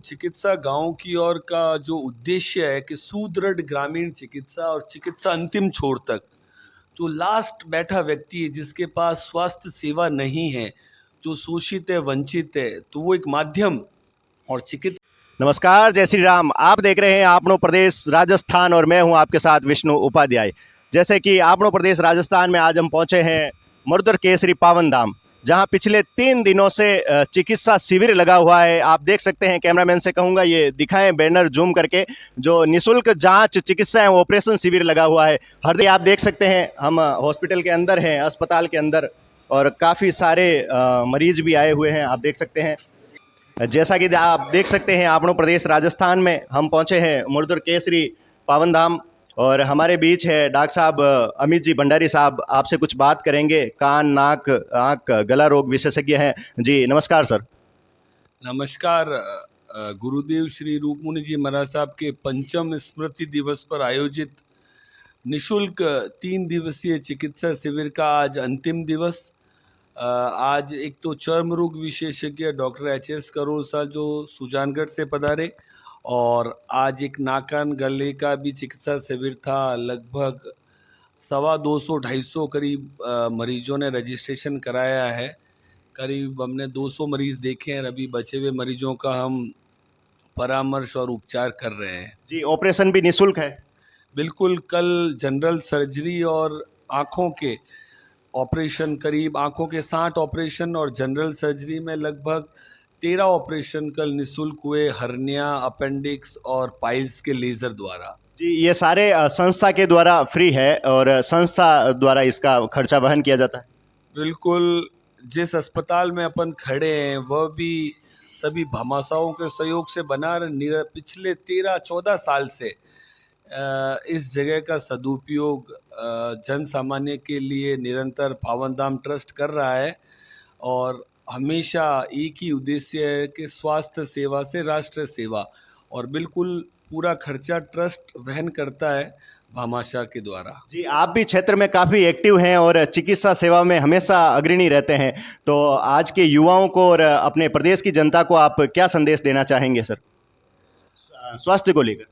चिकित्सा गांव की ओर का जो उद्देश्य है कि सुदृढ़ ग्रामीण चिकित्सा और चिकित्सा अंतिम छोर तक, जो लास्ट बैठा व्यक्ति है जिसके पास स्वास्थ्य सेवा नहीं है, जो शोषित है, वंचित है, तो वो एक माध्यम और चिकित्सा। नमस्कार, जय श्री राम। आप देख रहे हैं आपनो प्रदेश राजस्थान और मैं हूं आपके साथ विष्णु उपाध्याय। जैसे कि आपनो प्रदेश राजस्थान में आज हम पहुंचे हैं मुर्दर केसरी पावन धाम, जहां पिछले 3 दिनों से चिकित्सा शिविर लगा हुआ है। आप देख सकते हैं, कैमरामैन से कहूंगा ये दिखाएं बैनर जूम करके, जो निःशुल्क जांच चिकित्सा एवं ऑपरेशन शिविर लगा हुआ है। हर दिन आप देख सकते हैं हम हॉस्पिटल के अंदर हैं, अस्पताल के अंदर, और काफ़ी सारे मरीज भी आए हुए हैं। आप देख सकते हैं, जैसा कि आप देख सकते हैं आपनो प्रदेश राजस्थान में हम पहुंचे हैं मुर्दर केसरी पावन धाम, और हमारे बीच है डॉक्टर साहब अमित जी भंडारी साहब। आपसे कुछ बात करेंगे, कान नाक आँख गला रोग विशेषज्ञ हैं जी। नमस्कार सर। नमस्कार। गुरुदेव श्री रूपमुनि जी महाराज साहब के 5म स्मृति दिवस पर आयोजित निशुल्क 3 दिवसीय चिकित्सा शिविर का आज अंतिम दिवस। आज एक तो चर्म रोग विशेषज्ञ डॉक्टर एच.एस. करोल साहब जो सुजानगढ़ से पधारे, और आज एक नाक कान गले का भी चिकित्सा शिविर था। लगभग 250-250 करीब मरीजों ने रजिस्ट्रेशन कराया है। करीब हमने 200 मरीज देखे हैं, अभी बचे हुए मरीजों का हम परामर्श और उपचार कर रहे हैं जी। ऑपरेशन भी निःशुल्क है? बिल्कुल। कल जनरल सर्जरी और आँखों के ऑपरेशन, करीब आँखों के 60 ऑपरेशन और जनरल सर्जरी में लगभग 13 ऑपरेशन कल निःशुल्क हुए, हर्निया, अपेंडिक्स और पाइल्स के लेज़र द्वारा। जी, ये सारे संस्था के द्वारा फ्री है और संस्था द्वारा इसका खर्चा वहन किया जाता है? बिल्कुल। जिस अस्पताल में अपन खड़े हैं वह भी सभी भामाशाहों के सहयोग से बना पिछले 13-14 साल से इस जगह का सदुपयोग जन सामान्य के लिए निरंतर पावन धाम ट्रस्ट कर रहा है, और हमेशा एक ही उद्देश्य है कि स्वास्थ्य सेवा से राष्ट्र सेवा, और बिल्कुल पूरा खर्चा ट्रस्ट वहन करता है भामाशाह के द्वारा। जी, आप भी क्षेत्र में काफ़ी एक्टिव हैं और चिकित्सा सेवा में हमेशा अग्रणी रहते हैं, तो आज के युवाओं को और अपने प्रदेश की जनता को आप क्या संदेश देना चाहेंगे सर स्वास्थ्य को लेकर?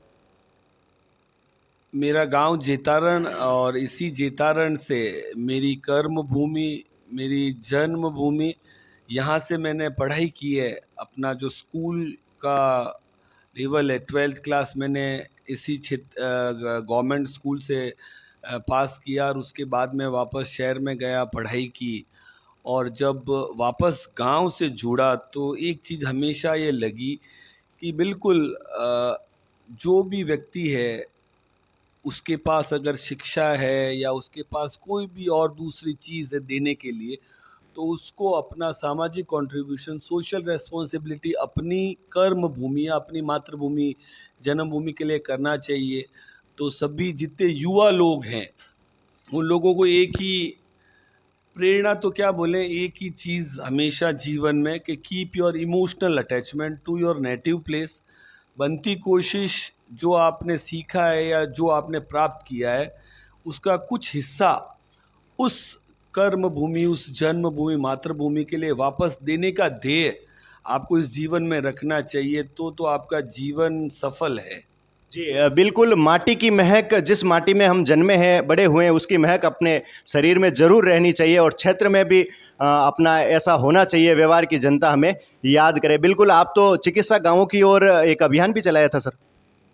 मेरा गांव जेतारण, और इसी जेतारण से मेरी कर्म भूमि, मेरी जन्म भूमि, यहाँ से मैंने पढ़ाई की है। अपना जो स्कूल का लेवल है 12th क्लास मैंने इसी क्षेत्र गवर्नमेंट स्कूल से पास किया, और उसके बाद मैं वापस शहर में गया, पढ़ाई की। और जब वापस गांव से जुड़ा तो एक चीज़ हमेशा ये लगी कि बिल्कुल जो भी व्यक्ति है उसके पास अगर शिक्षा है या उसके पास कोई भी और दूसरी चीज़ है देने के लिए, तो उसको अपना सामाजिक कंट्रीब्यूशन, सोशल रेस्पॉन्सिबिलिटी अपनी कर्म भूमि या अपनी मातृभूमि, जन्मभूमि के लिए करना चाहिए। तो सभी जितने युवा लोग हैं उन लोगों को एक ही प्रेरणा, तो क्या बोलें, एक ही चीज़ हमेशा जीवन में कि keep your emotional attachment to your native place. बनती कोशिश जो आपने सीखा है या जो आपने प्राप्त किया है उसका कुछ हिस्सा उस कर्म भूमि, उस जन्मभूमि, मातृभूमि के लिए वापस देने का ध्येय आपको इस जीवन में रखना चाहिए, तो आपका जीवन सफल है। जी, बिल्कुल। माटी की महक, जिस माटी में हम जन्मे हैं, बड़े हुए हैं, उसकी महक अपने शरीर में ज़रूर रहनी चाहिए, और क्षेत्र में भी अपना ऐसा होना चाहिए व्यवहार की जनता हमें याद करे। बिल्कुल। आप तो चिकित्सा गांवों की ओर एक अभियान भी चलाया था सर?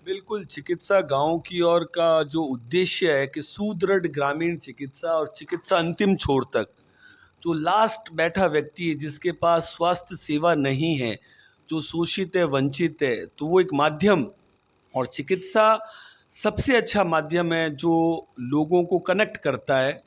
बिल्कुल। चिकित्सा गांव की ओर का जो उद्देश्य है कि सुदृढ़ ग्रामीण चिकित्सा और चिकित्सा अंतिम छोर तक, जो लास्ट बैठा व्यक्ति है जिसके पास स्वास्थ्य सेवा नहीं है, जो शोषित है, वंचित है, तो वो एक माध्यम, और चिकित्सा सबसे अच्छा माध्यम है जो लोगों को कनेक्ट करता है,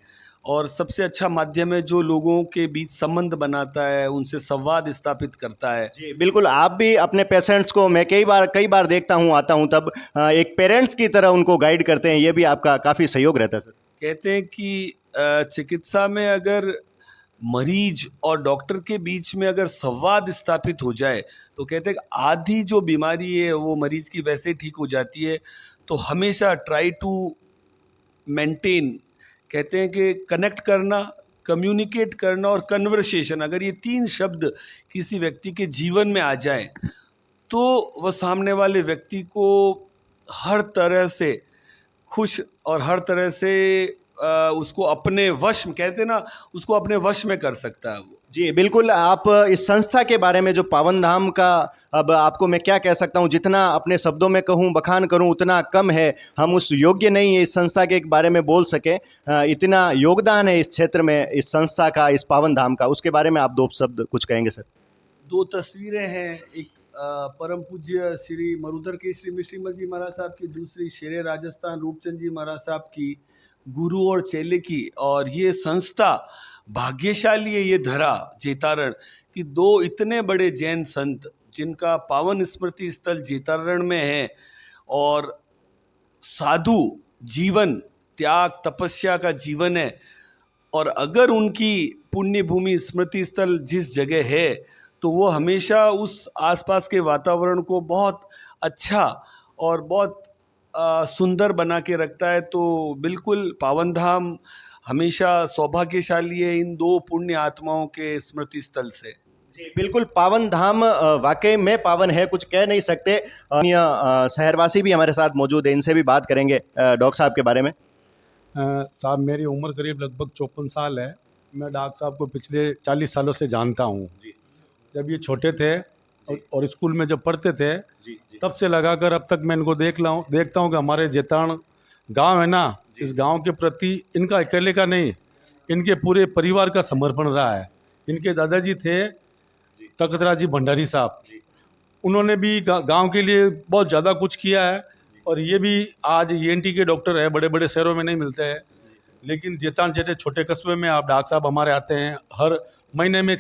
और सबसे अच्छा माध्यम है जो लोगों के बीच संबंध बनाता है, उनसे संवाद स्थापित करता है। जी, बिल्कुल। आप भी अपने पेशेंट्स को, मैं कई बार देखता हूँ, आता हूँ, तब एक पेरेंट्स की तरह उनको गाइड करते हैं। ये भी आपका काफ़ी सहयोग रहता है सर? कहते हैं कि चिकित्सा में अगर मरीज और डॉक्टर के बीच में अगर संवाद स्थापित हो जाए तो कहते हैं कि आधी जो बीमारी है वो मरीज की वैसे ठीक हो जाती है। तो हमेशा ट्राई टू मेंटेन, कहते हैं कि कनेक्ट करना, कम्युनिकेट करना और कन्वर्सेशन, अगर ये 3 शब्द किसी व्यक्ति के जीवन में आ जाए तो वह सामने वाले व्यक्ति को हर तरह से खुश और हर तरह से उसको अपने वश में, कहते हैं ना, उसको अपने वश में कर सकता है वो। जी बिल्कुल। आप इस संस्था के बारे में, जो पावन धाम का, अब आपको मैं क्या कह सकता हूँ, जितना अपने शब्दों में कहूँ, बखान करूँ उतना कम है। हम उस योग्य नहीं है इस संस्था के बारे में बोल सके। इतना योगदान है इस क्षेत्र में, इस संस्था का, इस पावन धाम का। उसके बारे में आप दो शब्द कुछ कहेंगे सर? दो तस्वीरें हैं, एक परम पूज्य श्री मरुधर केसरी मिश्री जी महाराज साहब की, दूसरी शेरे राजस्थान रूपचंद जी महाराज साहब की, गुरु और चेले की। और ये संस्था भाग्यशाली है, ये धरा जेतारण कि दो इतने बड़े जैन संत जिनका पावन स्मृति स्थल जेतारण में है, और साधु जीवन, त्याग तपस्या का जीवन है। और अगर उनकी पुण्य भूमि स्मृति स्थल जिस जगह है, तो वो हमेशा उस आसपास के वातावरण को बहुत अच्छा और बहुत सुंदर बना के रखता है। तो बिल्कुल पावन धाम हमेशा सौभाग्यशाली है इन दो पुण्य आत्माओं के स्मृति स्थल से। जी बिल्कुल, पावन धाम वाकई में पावन है, कुछ कह नहीं सकते। शहरवासी भी हमारे साथ मौजूद है, इनसे भी बात करेंगे डॉक्टर साहब के बारे में। साहब मेरी उम्र करीब लगभग 54 साल है। मैं डॉक्टर साहब को पिछले 40 सालों से जानता हूँ। जब ये छोटे थे और स्कूल में जब पढ़ते थे, तब से लगाकर अब तक मैं इनको देखता हूँ कि हमारे जेतारण गांव है ना, इस गांव के प्रति इनका अकेले का नहीं, इनके पूरे परिवार का समर्पण रहा है। इनके दादाजी थे तखतराज जी भंडारी साहब, उन्होंने भी गांव के लिए बहुत ज़्यादा कुछ किया है। और ये भी आज ENT के डॉक्टर है, बड़े बड़े शहरों में नहीं मिलते हैं, लेकिन जेतान जैसे छोटे कस्बे में आप डॉक्टर साहब हमारे आते हैं हर महीने में।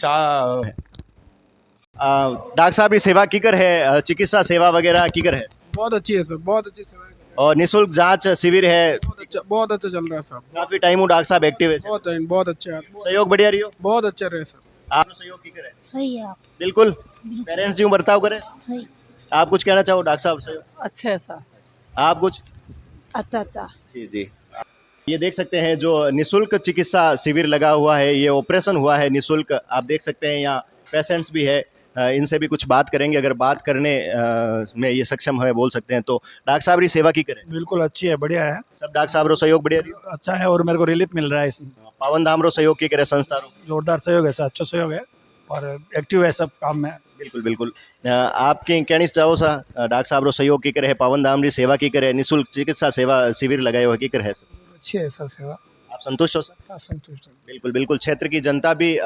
डॉक्टर साहब की सेवा कीकर है, चिकित्सा सेवा वगैरह कीकर है? बहुत अच्छी है सर, बहुत अच्छी सेवा है। और निःशुल्क जांच शिविर है? बहुत अच्छा चल रहा है साहब। काफी टाइम हो डॉक्टर साहब एक्टिव है? बहुत अच्छा है। सहयोग बढ़िया रही हो? बहुत अच्छा रहे सर। आप सहयोग कीकर है? सही है आप। बिल्कुल, पेरेंट्स जी बर्ताव करे। सही। आप कुछ कहना चाहो डॉक्टर साहब से? अच्छा है सर। आप कुछ? अच्छा। जी जी। ये देख सकते हैं जो निःशुल्क चिकित्सा शिविर लगा हुआ है, ये ऑपरेशन हुआ है निःशुल्क। आप देख सकते हैं यहाँ पेशेंट्स भी है, इनसे भी कुछ बात करेंगे, अगर बात करने में ये सक्षम है बोल सकते हैं। तो डॉक्टर साहब की सेवा की करें? बिल्कुल अच्छी है, बढ़िया है, सब डॉक्टर साहब रो सहयोग बढ़िया रही? अच्छा है और मेरे को रिलीफ मिल रहा है इसमें। पावन धाम रो सहयोग की करे, संस्था रो जोरदार सहयोग है सर, अच्छा सहयोग है और एक्टिव है सब काम में। बिल्कुल बिल्कुल। आपके कहनी चाहो सा डॉक्टर साहब रो सहयोग की करे, पावन धाम की सेवा की करे, निःशुल्क चिकित्सा सेवा शिविर लगाए हुए की करे? अच्छी है सर सेवा। आप संतुष्ट हो सर? हाँ, संतुष्ट है। बिल्कुल बिल्कुल। क्षेत्र की जनता भी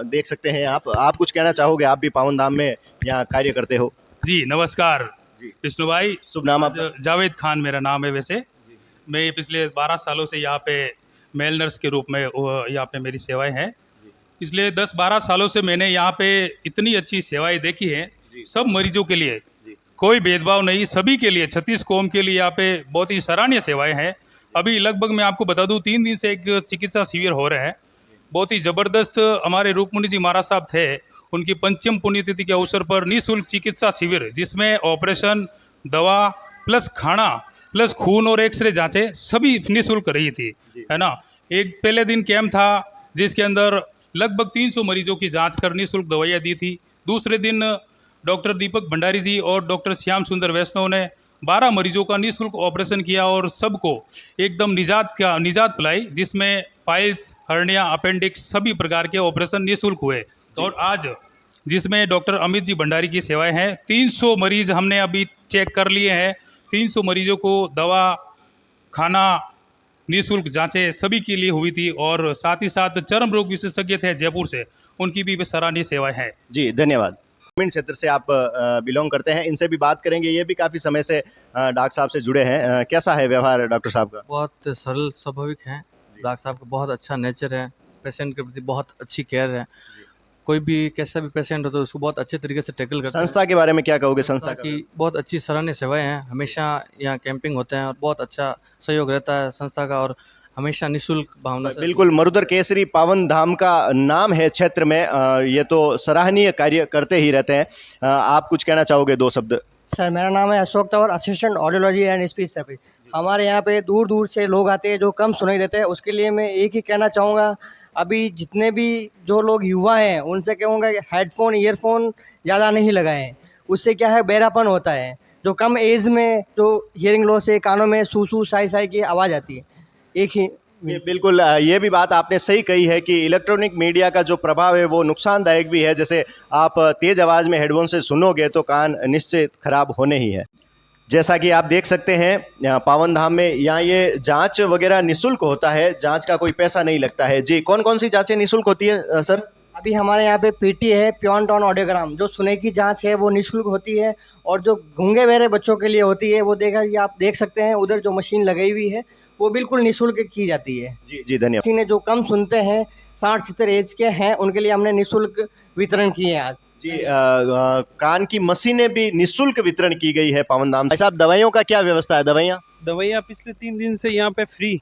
देख सकते हैं। आप कुछ कहना चाहोगे? आप भी पावन धाम में यहाँ कार्य करते हो। जी नमस्कार जी। विष्णु भाई, शुभ नाम आपका? जावेद खान मेरा नाम है। वैसे मैं पिछले 12 सालों से यहाँ पे मेल नर्स के रूप में यहाँ पे मेरी सेवाएं हैं। पिछले 10-12 सालों से मैंने यहाँ पे इतनी अच्छी सेवाएं देखी हैं, सब मरीजों के लिए, कोई भेदभाव नहीं, सभी के लिए, 36 कौम के लिए यहाँ पे बहुत ही सराहनीय सेवाएं हैं। अभी लगभग मैं आपको बता दूं 3 दिन से एक चिकित्सा शिविर हो रहे हैं, बहुत ही ज़बरदस्त। हमारे रूपमुनि जी महाराज साहब थे, उनकी 5वीं पुण्यतिथि के अवसर पर निःशुल्क चिकित्सा शिविर, जिसमें ऑपरेशन, दवा प्लस खाना प्लस खून और एक्सरे जांचें सभी निःशुल्क रही थी, है ना। एक पहले दिन कैंप था जिसके अंदर लगभग 300 मरीजों की जांच कर निःशुल्क दवाइयाँ दी थी। दूसरे दिन डॉक्टर दीपक भंडारी जी और डॉक्टर श्याम सुंदर वैष्णव ने 12 मरीजों का निःशुल्क ऑपरेशन किया और सबको एकदम निजात पिलाई, जिसमें पाइल्स, हर्निया, अपेंडिक्स सभी प्रकार के ऑपरेशन निःशुल्क हुए। और आज जिसमें डॉक्टर अमित जी भंडारी की सेवाएं हैं, 300 मरीज हमने अभी चेक कर लिए हैं। 300 मरीजों को दवा, खाना, निःशुल्क जांचें सभी के लिए हुई थी। और साथ ही साथ चर्म रोग विशेषज्ञ थे जयपुर से, उनकी भी सराहनीय सेवाएं हैं। जी धन्यवाद। ग्रामीण क्षेत्र से आप बिलोंग करते हैं, इनसे भी बात करेंगे। ये भी काफ़ी समय से डॉक्टर साहब से जुड़े हैं। कैसा है व्यवहार डॉक्टर साहब का? बहुत सरल स्वाभाविक हैं। डॉक्टर साहब का बहुत अच्छा नेचर है, पेशेंट के प्रति बहुत अच्छी केयर है। कोई भी कैसा भी पेशेंट हो तो उसको बहुत अच्छे तरीके से टैकल करते हैं। संस्था के बारे में क्या कहोगे? संस्था की बहुत अच्छी सराहनीय सेवाएं हैं, हमेशा यहाँ कैंपिंग होते हैं और बहुत अच्छा सहयोग रहता है संस्था का, और हमेशा निःशुल्क भावना से। बिल्कुल, मरुधर केसरी पावन धाम का नाम है क्षेत्र में, ये तो सराहनीय कार्य करते ही रहते हैं। आप कुछ कहना चाहोगे? 2 शब्द। सर मेरा नाम है Ashok Tanwar, assistant audiology and speech therapy. हमारे यहाँ पे दूर दूर से लोग आते हैं जो कम सुनाई देते हैं, उसके लिए मैं एक ही कहना चाहूँगा, अभी जितने भी जो लोग युवा हैं उनसे कहूँगा कि हेडफोन, ईयरफोन ज़्यादा नहीं लगाएं। उससे क्या है बहरापन होता है, जो कम एज में जो हियरिंग लॉस से कानों में सू सू साई साई की आवाज़ आती है। एक ही ये बिल्कुल ये भी बात आपने सही कही है कि इलेक्ट्रॉनिक मीडिया का जो प्रभाव है वो नुकसानदायक भी है। जैसे आप तेज़ आवाज़ में हेडफोन से सुनोगे तो कान निश्चित खराब होने ही है। जैसा कि आप देख सकते हैं यहाँ पावन धाम में यहाँ ये जांच वगैरह निःशुल्क होता है, जांच का कोई पैसा नहीं लगता है। जी, कौन कौन सी जांचें निःशुल्क होती है सर? अभी हमारे यहाँ पे पीटी है, प्योन टॉन ऑडियोग्राम, जो सुने की जांच है वो निःशुल्क होती है, और जो गूंगे बहरे बच्चों के लिए होती है वो देखा ये आप देख सकते हैं उधर जो मशीन लगाई हुई है वो बिल्कुल निःशुल्क की जाती है। जी जी, धन्यवाद। किसी ने जो कम सुनते हैं 60-70 एज के हैं उनके लिए हमने निःशुल्क वितरण किए हैं आज। जी कान की मशीनें भी निःशुल्क वितरण की गई है पावन धाम। भाई साहब, दवाइयों का क्या व्यवस्था है? दवाइयाँ पिछले 3 दिन से यहाँ पे फ्री,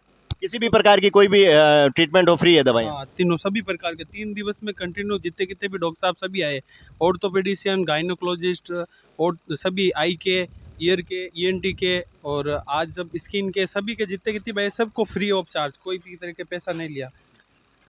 किसी भी प्रकार की कोई भी ट्रीटमेंट हो, फ्री है दवाइयाँ? हाँ, तीनों सभी प्रकार के 3 दिवस में कंटिन्यू जितने कितने भी डॉक्टर साहब सभी आए, ऑर्थोपेडिशियन, गायनोकोलॉजिस्ट और सभी आई के, ईयर के, ईएनटी के, और आज जब स्किन के, सभी के जितने कितने भाई सबको फ्री ऑफ चार्ज, कोई भी तरह के पैसा नहीं लिया।